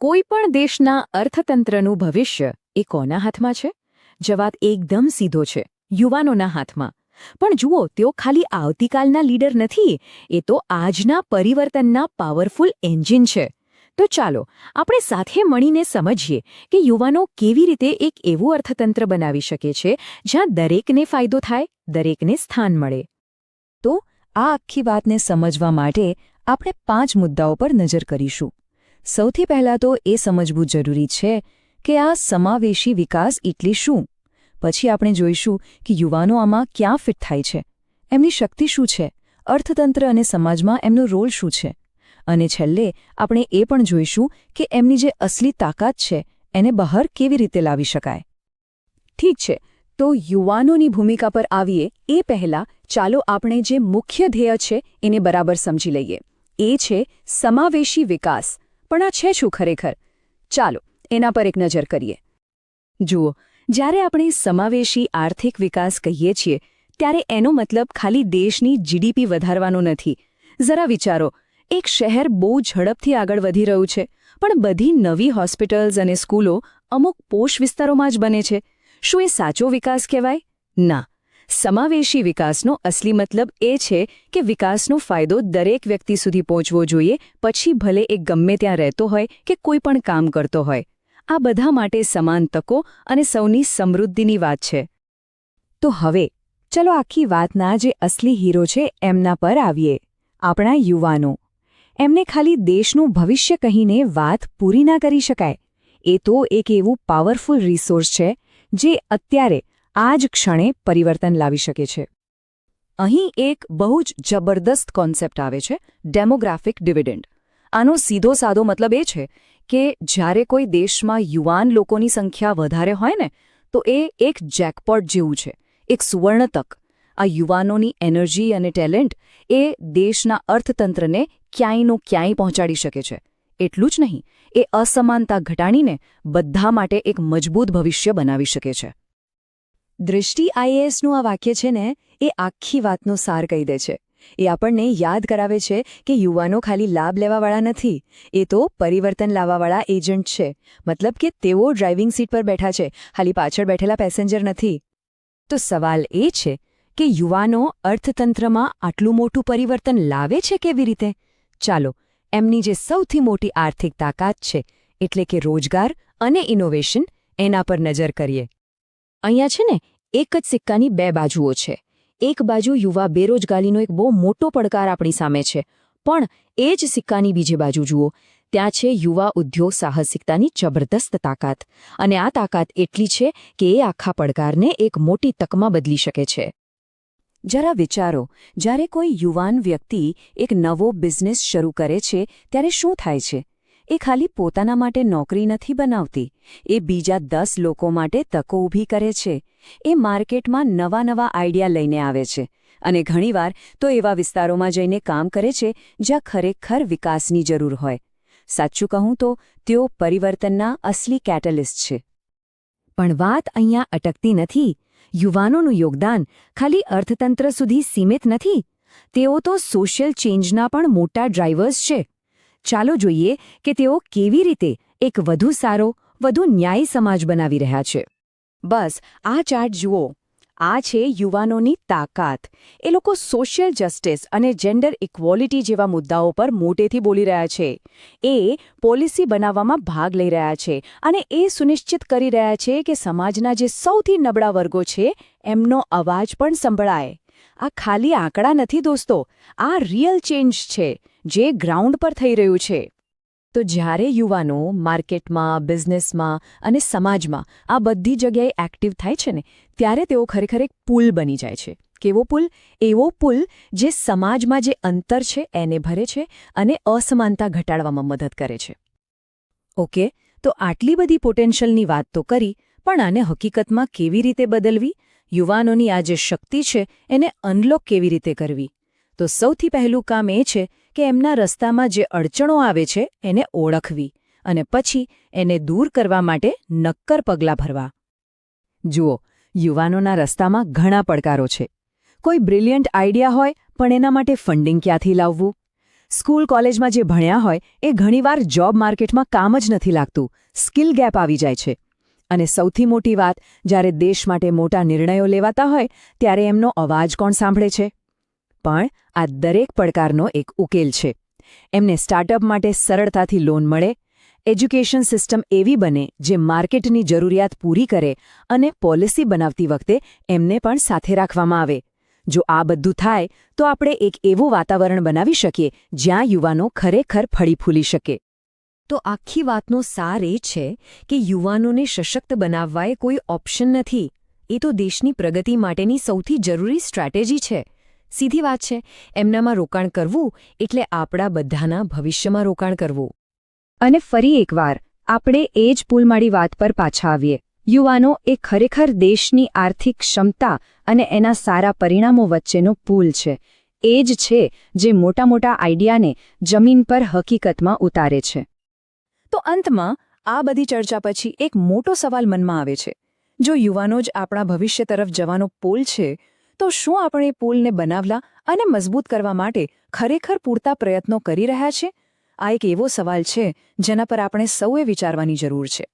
કોઈ પણ દેશના અર્થતંત્રનું ભવિષ્ય એ કોના હાથમાં છે? જવાબ એકદમ સીધો છે, યુવાનોના હાથમાં. પણ જુઓ, તેઓ ખાલી આવતીકાલના લીડર નથી, એ તો આજના પરિવર્તનના પાવરફુલ એન્જિન છે. તો ચાલો આપણે સાથે મળીને સમજીએ કે યુવાનો કેવી રીતે એક એવું અર્થતંત્ર બનાવી શકે છે જ્યાં દરેકને ફાયદો થાય, દરેકને સ્થાન મળે. તો આ આખી વાતને સમજવા માટે આપણે 5 મુદ્દાઓ પર નજર કરીશું. સૌથી પહેલાં તો એ સમજવું જરૂરી છે કે આ સમાવેશી વિકાસ એટલે શું. પછી આપણે જોઈશું કે યુવાનો આમાં ક્યાં ફિટ થાય છે, એમની શક્તિ શું છે, અર્થતંત્ર અને સમાજમાં એમનો રોલ શું છે. અને છેલ્લે આપણે એ પણ જોઈશું કે એમની જે અસલી તાકાત છે એને બહાર કેવી રીતે લાવી શકાય. ઠીક છે, તો યુવાનોની ભૂમિકા પર આવીએ એ પહેલાં ચાલો આપણે જે મુખ્ય ધ્યેય છે એને બરાબર સમજી લઈએ. એ છે સમાવેશી વિકાસ. પણ આ છે શું ખરેખર? ચાલો એના પર એક નજર કરીએ. જુઓ, જ્યારે આપણે સમાવેશી આર્થિક વિકાસ કહીએ છીએ ત્યારે એનો મતલબ ખાલી દેશની જીડીપી વધારવાનો નથી. જરા વિચારો, એક શહેર બહુ ઝડપથી આગળ વધી રહ્યું છે, પણ બધી નવી હોસ્પિટલ્સ અને સ્કૂલો અમુક પોશ વિસ્તારોમાં જ બને છે. શું એ સાચો વિકાસ કહેવાય? ના. સમાવેશી વિકાસનો અસલી મતલબ એ છે કે વિકાસનો ફાયદો દરેક વ્યક્તિ સુધી પહોંચવો જોઈએ, પછી ભલે એ ગમે ત્યાં રહેતો હોય કે કોઈ પણ કામ કરતો હોય. આ બધા માટે સમાન તકો અને સૌની સમૃદ્ધિની વાત છે. તો હવે ચલો આખી વાતના જે અસલી હીરો છે એમના પર આવીએ, આપણા યુવાનો. એમને ખાલી દેશનું ભવિષ્ય કહીને વાત પૂરી ના કરી શકાય. એ તો એક એવું પાવરફુલ રિસોર્સ છે જે અત્યારે આ જ ક્ષણે પરિવર્તન લાવી શકે છે. અહીં એક બહુ જ જબરદસ્ત કોન્સેપ્ટ આવે છે, ડેમોગ્રાફિક ડિવિડન્ડ. આનો સીધો સાદો મતલબ એ છે કે જ્યારે કોઈ દેશમાં યુવાન લોકોની સંખ્યા વધારે હોય ને, તો એ એક જેકપોટ જેવું છે, એક સુવર્ણ તક. આ યુવાનોની એનર્જી અને ટેલેન્ટ એ દેશના અર્થતંત્રને ક્યાંયનો ક્યાંય પહોંચાડી શકે છે. એટલું જ નહીં, એ અસમાનતા ઘટાડીને બધા માટે એક મજબૂત ભવિષ્ય બનાવી શકે છે. દૃષ્ટિ આઈએએસનું આ વાક્ય છે ને, એ આખી વાતનો સાર કહી દે છે. એ આપણને યાદ કરાવે છે કે યુવાનો ખાલી લાભ લેવાવાળા નથી, એ તો પરિવર્તન લાવવાવાળા એજન્ટ છે. મતલબ કે તેઓ ડ્રાઇવિંગ સીટ પર બેઠા છે, ખાલી પાછળ બેઠેલા પેસેન્જર નથી. તો સવાલ એ છે કે યુવાનો અર્થતંત્રમાં આટલું મોટું પરિવર્તન લાવે છે કેવી રીતે? ચાલો એમની જે સૌથી મોટી આર્થિક તાકાત છે, એટલે કે રોજગાર અને ઇનોવેશન, એના પર નજર કરીએ. અહીંયા છે ને એક જ સિક્કાની 2 બાજુઓ છે. એક બાજુ યુવા બેરોજગારીનો એક બહુ મોટો પડકાર આપણી સામે છે, પણ એ જ સિક્કાની બીજી બાજુ જુઓ, ત્યાં છે યુવા ઉદ્યોગ સાહસિકતાની જબરદસ્ત તાકાત. અને આ તાકાત એટલી છે કે એ આખા પડકારને એક મોટી તકમાં બદલી શકે છે. જરા વિચારો, જ્યારે કોઈ યુવાન વ્યક્તિ એક નવો બિઝનેસ શરૂ કરે છે ત્યારે શું થાય છે? એ ખાલી પોતાના માટે નોકરી નથી બનાવતી, એ બીજા 10 લોકો માટે તકો ઊભી કરે છે. એ માર્કેટમાં નવા આઈડિયા લઈને આવે છે અને ઘણીવાર તો એવા વિસ્તારોમાં જઈને કામ કરે છે જ્યાં ખરેખર વિકાસની જરૂર હોય. સાચું કહું તો તેઓ પરિવર્તનના અસલી કેટેલિસ્ટ છે. પણ વાત અહીંયા અટકતી નથી. યુવાનોનું યોગદાન ખાલી અર્થતંત્ર સુધી સીમિત નથી. તેઓ તો સોશિયલ ચેન્જના પણ મોટા ડ્રાઈવર્સ છે. ચાલો જોઈએ કે તેઓ કેવી રીતે એક વધુ સારો, વધુ ન્યાયી સમાજ બનાવી રહ્યા છે. બસ આ ચાર્ટ જુઓ. આ છે યુવાનોની તાકાત. એ લોકો સોશિયલ જસ્ટિસ અને જેન્ડર ઇક્વોલિટી જેવા મુદ્દાઓ પર મોટેથી બોલી રહ્યા છે. એ પોલિસી બનાવવામાં ભાગ લઈ રહ્યા છે અને એ સુનિશ્ચિત કરી રહ્યા છે કે સમાજના જે સૌથી નબળા વર્ગો છે એમનો અવાજ પણ સંભળાય. આ ખાલી આંકડા નથી દોસ્તો, આ રિયલ ચેન્જ છે જે ગ્રાઉન્ડ પર થઈ રહ્યું છે. તો જ્યારે યુવાનો માર્કેટમાં, બિઝનેસમાં અને સમાજમાં આ બધી જગ્યાએ એક્ટિવ થાય છે ને, ત્યારે તેઓ ખરેખર એક પુલ બની જાય છે. કેવો પુલ? એવો પુલ જે સમાજમાં જે અંતર છે એને ભરે છે અને અસમાનતા ઘટાડવામાં મદદ કરે છે. ઓકે, તો આટલી બધી પોટેન્શિયલની વાત તો કરી, પણ આને હકીકતમાં કેવી રીતે બદલવી? યુવાનોની આ જે શક્તિ છે એને અનલોક કેવી રીતે કરવી? તો સૌથી પહેલું કામ એ છે કે એમના રસ્તામાં જે અડચણો આવે છે એને ઓળખવી અને પછી એને દૂર કરવા માટે નક્કર પગલાં ભરવા. જુઓ, યુવાનોના રસ્તામાં ઘણા પડકારો છે. કોઈ બ્રિલિયન્ટ આઈડિયા હોય, પણ એના માટે ફંડિંગ ક્યાંથી લાવવું? સ્કૂલ કોલેજમાં જે ભણ્યા હોય એ ઘણીવાર જોબ માર્કેટમાં કામ જ નથી લાગતું, સ્કિલ ગેપ આવી જાય છે. અને સૌથી મોટી વાત, જ્યારે દેશ માટે મોટા નિર્ણયો લેવાતા હોય ત્યારે એમનો અવાજ કોણ સાંભળે છે? પણ આ દરેક પડકારનો એક ઉકેલ છે. એમને સ્ટાર્ટઅપ માટે સરળતાથી લોન મળે, એજ્યુકેશન સિસ્ટમ એવી બને જે માર્કેટની જરૂરિયાત પૂરી કરે અને પોલિસી બનાવતી વખતે એમને પણ સાથે રાખવામાં આવે. જો આ બધું થાય તો આપણે એક એવું વાતાવરણ બનાવી શકીએ જ્યાં યુવાનો ખરેખર ફળી ફૂલી શકે. તો આખી વાતનો સાર એ છે કે યુવાનોને સશક્ત બનાવવા એ કોઈ ઓપ્શન નથી. એ તો દેશની પ્રગતિ માટેની સૌથી જરૂરી સ્ટ્રેટેજી છે. સીધી વાત છે, એમનામાં રોકાણ કરવું એટલે આપણા બધાના ભવિષ્યમાં રોકાણ કરવું. અને ફરી એકવાર આપણે એ જ પુલમાળી વાત પર પાછા આવીએ. યુવાનો એ ખરેખર દેશની આર્થિક ક્ષમતા અને એના સારા પરિણામો વચ્ચેનો પુલ છે. એ જ છે જે મોટા મોટા આઈડિયાને જમીન પર હકીકતમાં ઉતારે છે. તો અંતમાં આ બધી ચર્ચા પછી એક મોટો સવાલ મનમાં આવે છે. જો યુવાનો જ આપણા ભવિષ્ય તરફ જવાનો પુલ છે, તો શું આપણે પુલને બનાવવા અને મજબૂત કરવા માટે ખરેખર પૂરતા પ્રયત્નો કરી રહ્યા છે? આ એક એવો સવાલ છે જેના પર આપણે સૌએ વિચારવાની જરૂર છે.